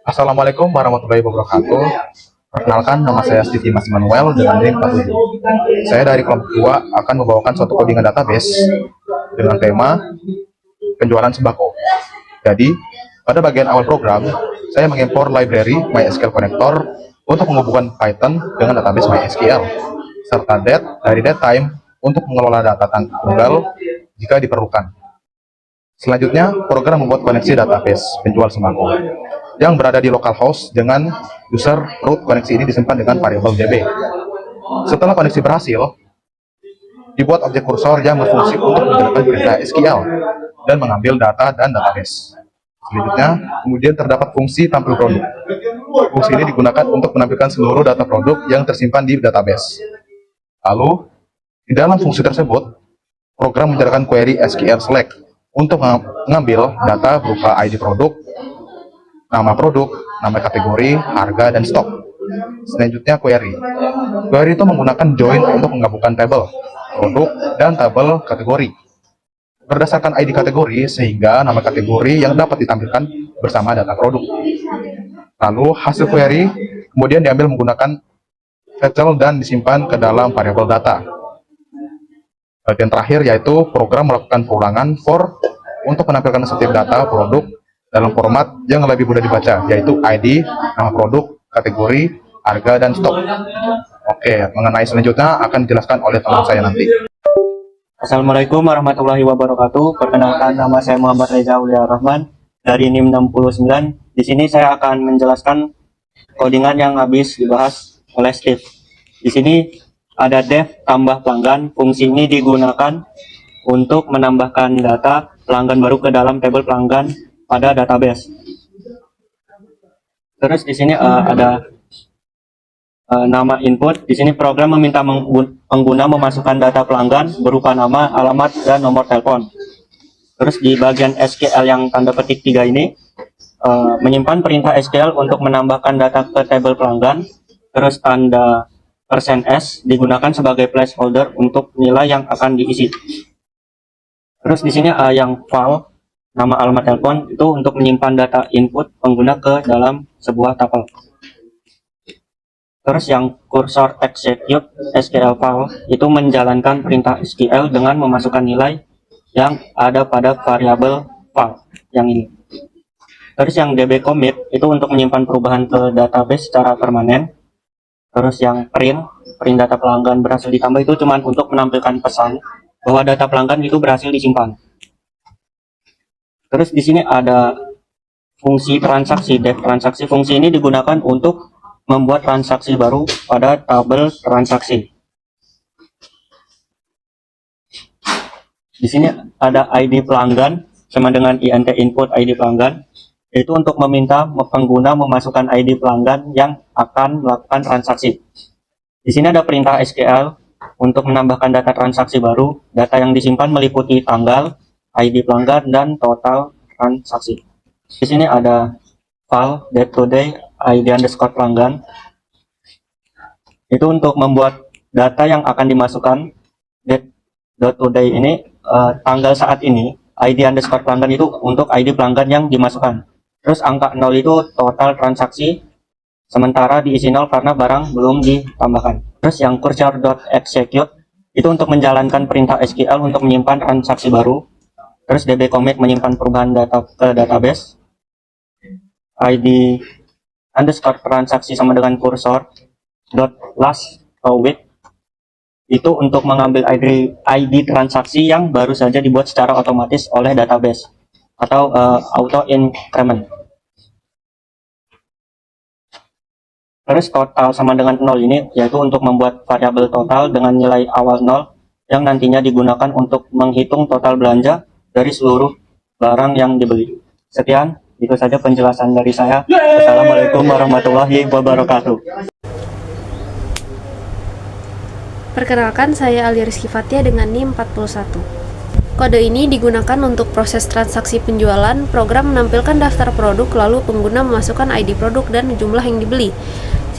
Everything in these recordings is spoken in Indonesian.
Assalamualaikum warahmatullahi wabarakatuh. Perkenalkan, nama saya Stevie Mas Manuel dengan NIM 47. Saya dari kelompok 2 akan membawakan suatu codingan database dengan tema penjualan sembako. Jadi, pada bagian awal program, saya mengimpor library MySQL Connector untuk menghubungkan Python dengan database MySQL, serta dari datetime untuk mengelola data tanggal jika diperlukan. Selanjutnya, program membuat koneksi database penjual sembako yang berada di localhost dengan user root. Koneksi ini disimpan dengan variabel db. Setelah koneksi berhasil, dibuat objek kursor yang berfungsi untuk menjalankan perintah SQL dan mengambil data dan database. Selanjutnya, kemudian terdapat fungsi tampil produk. Fungsi ini digunakan untuk menampilkan seluruh data produk yang tersimpan di database. Lalu, di dalam fungsi tersebut, program menjalankan query SQL select untuk mengambil data berupa ID produk, nama kategori, harga, dan stok. Selanjutnya query. Query itu menggunakan join untuk menggabungkan tabel produk dan tabel kategori berdasarkan ID kategori, sehingga nama kategori yang dapat ditampilkan bersama data produk. Lalu hasil query kemudian diambil menggunakan fetch dan disimpan ke dalam variabel data. Bagian terakhir yaitu program melakukan pengulangan for untuk menampilkan setiap data produk dalam format yang lebih mudah dibaca, yaitu ID, nama produk, kategori, harga, dan stok. Oke, mengenai selanjutnya akan dijelaskan oleh teman saya nanti. Assalamualaikum warahmatullahi wabarakatuh. Perkenalkan, nama saya Muhammad Reza Aulia Rahman dari NIM 69. Di sini saya akan menjelaskan codingan yang habis dibahas oleh Steve. Di sini ada def tambah pelanggan. Fungsi ini digunakan untuk menambahkan data pelanggan baru ke dalam tabel pelanggan pada database. Terus di sini ada nama input. Di sini program meminta pengguna memasukkan data pelanggan berupa nama, alamat, dan nomor telepon. Terus di bagian SQL yang tanda petik 3 ini menyimpan perintah SQL untuk menambahkan data ke tabel pelanggan. Terus tanda %s digunakan sebagai placeholder untuk nilai yang akan diisi. Terus di sini yang file, nama, alamat, telepon itu untuk menyimpan data input pengguna ke dalam sebuah tabel. Terus yang cursor execute SQL file itu menjalankan perintah SQL dengan memasukkan nilai yang ada pada variabel file yang ini. Terus yang db commit itu untuk menyimpan perubahan ke database secara permanen. Terus yang print data pelanggan berhasil ditambah itu cuma untuk menampilkan pesan bahwa data pelanggan itu berhasil disimpan. Terus di sini ada fungsi transaksi, def transaksi. Fungsi ini digunakan untuk membuat transaksi baru pada tabel transaksi. Di sini ada ID pelanggan sama dengan int input ID pelanggan. Itu untuk meminta pengguna memasukkan ID pelanggan yang akan melakukan transaksi. Di sini ada perintah SQL untuk menambahkan data transaksi baru. Data yang disimpan meliputi tanggal, ID pelanggan, dan total transaksi. Di sini ada file date today ID underscore pelanggan. Itu untuk membuat data yang akan dimasukkan date.today ini tanggal saat ini. ID underscore pelanggan itu untuk ID pelanggan yang dimasukkan. Terus angka 0 itu total transaksi, sementara diisi 0 karena barang belum ditambahkan. Terus yang cursor.execute itu untuk menjalankan perintah SQL untuk menyimpan transaksi baru. Terus db commit menyimpan perubahan data ke database. ID underscore transaksi sama dengan cursor.last with itu untuk mengambil ID transaksi yang baru saja dibuat secara otomatis oleh database atau auto increment. Terus total sama dengan 0 ini yaitu untuk membuat variabel total dengan nilai awal 0 yang nantinya digunakan untuk menghitung total belanja dari seluruh barang yang dibeli. Sekian, itu saja penjelasan dari saya. Assalamualaikum warahmatullahi wabarakatuh. Perkenalkan, saya Alia Rizky Fatia dengan NIM 41. Kode ini digunakan untuk proses transaksi penjualan. Program menampilkan daftar produk, lalu pengguna memasukkan ID produk dan jumlah yang dibeli.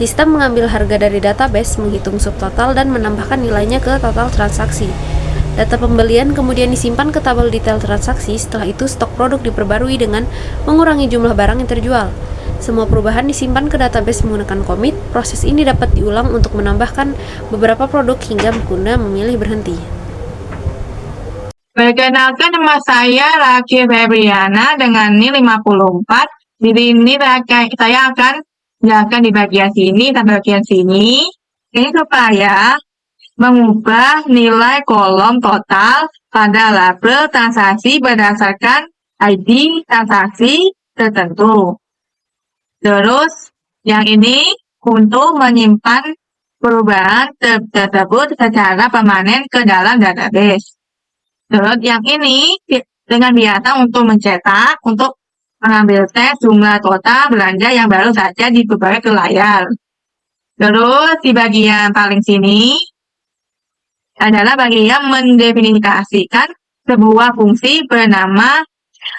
Sistem mengambil harga dari database, menghitung subtotal, dan menambahkan nilainya ke total transaksi. Data pembelian kemudian disimpan ke tabel detail transaksi. Setelah itu stok produk diperbarui dengan mengurangi jumlah barang yang terjual. Semua perubahan disimpan ke database menggunakan commit. Proses ini dapat diulang untuk menambahkan beberapa produk hingga pengguna memilih berhenti. Perkenalkan, nama saya Raki Febriana dengan NIM 54. Di sini saya akan jelaskan di bagian sini sampai bagian sini. Ini supaya mengubah nilai kolom total pada label transaksi berdasarkan ID transaksi tertentu. Terus yang ini untuk menyimpan perubahan tersebut secara permanen ke dalam database. Terus yang ini dengan biasa untuk mencetak, untuk mengambil tes jumlah total belanja yang baru saja diperbarui ke layar. Terus di bagian paling sini adalah bagian mendefinisikan sebuah fungsi bernama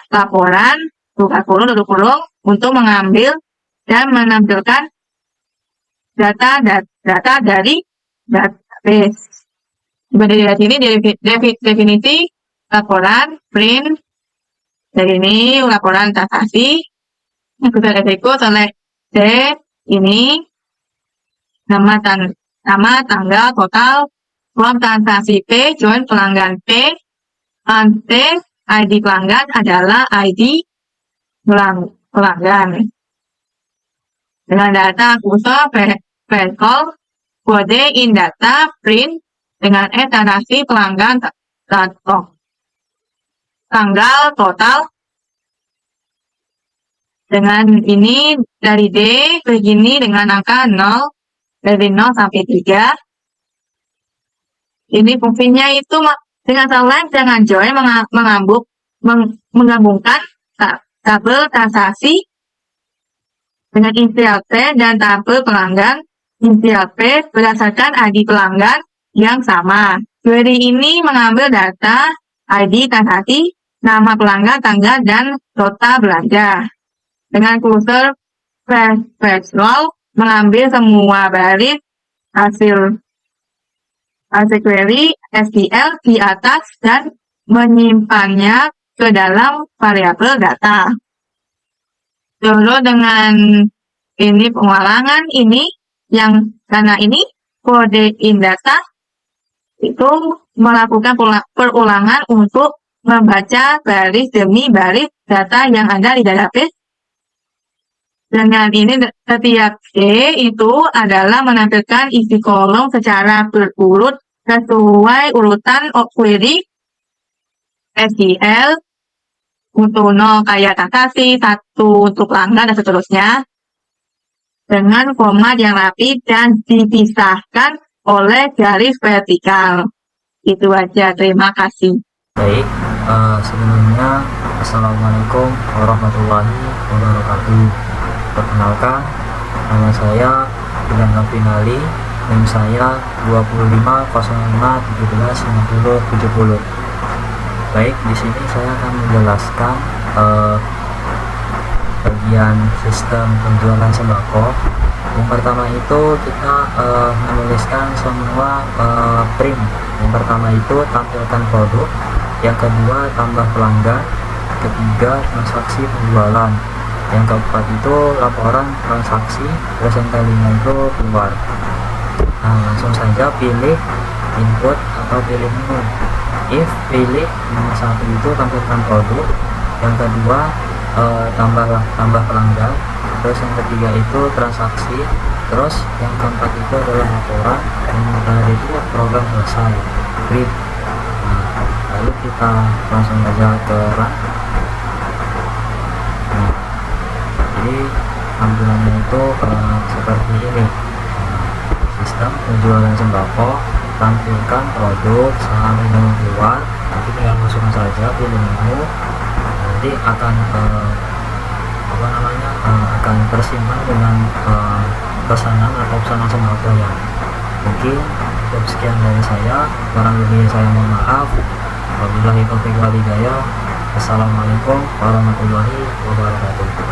laporan, buka kurung, tutup kurung, untuk mengambil dan menampilkan data dari database. Seperti di sini definisi laporan, print, dari ini laporan transaksi, yang sudah berikut oleh C, ini nama tanggal total, form transaksi P, join pelanggan P, T, ID pelanggan adalah ID pelanggan. Dengan data kursor, call, kode in data, print, dengan transaksi pelanggan tanggal total. Dengan ini dari D begini dengan angka 0 dari 0 sampai 3. Ini fungsinya itu dengan select dengan join menggabungkan tabel transaksi dengan initial P dan tabel pelanggan initial P berdasarkan ID pelanggan yang sama. Query ini mengambil data ID transaksi, nama pelanggan, tanggal, dan total belanja. Dengan kursor row mengambil semua baris hasil query SQL di atas dan menyimpannya ke dalam variabel data. Terus dengan ini pengulangan ini yang karena ini kode in data itu melakukan perulangan untuk membaca baris demi baris data yang ada di database. Dengan ini setiap D itu adalah menampilkan isi kolom secara berurut sesuai urutan query SQL. Untuk 0 kayak transaksi, 1 untuk pelanggan, dan seterusnya. Dengan format yang rapi dan dipisahkan oleh garis vertikal. Itu aja, terima kasih. Baik, sebelumnya Assalamualaikum warahmatullahi wabarakatuh. Perkenalkan, nama saya Bilan Novinali, NIM saya 2505175070. Baik, di sini saya akan menjelaskan bagian sistem penjualan sembako. Yang pertama itu kita menuliskan semua print. Yang pertama itu tampilkan produk, yang kedua tambah pelanggan, ketiga transaksi penjualan, yang keempat itu laporan transaksi, terus yang kelima itu keluar. Nah, langsung saja pilih input atau pilih menu. If pilih nomor 1 itu tampilkan produk, yang kedua tambah pelanggan, terus yang ketiga itu transaksi, terus yang keempat itu adalah laporan, yang terakhir itu program selesai, print. Nah, lalu kita langsung saja ke run. Nah, jadi tampilannya itu seperti ini. Sistem penjualan sembako, tampilkan produk sampai dengan keluar. Nanti tinggal masukkan saja pilih menu. Nanti akan akan tersimpan dengan pesanan atau pesanan sembako yang mungkin. Cukup sekian dari saya, kurang lebih saya mohon maaf. Wabillahi taufiq wal hidayah. Assalamualaikum warahmatullahi wabarakatuh.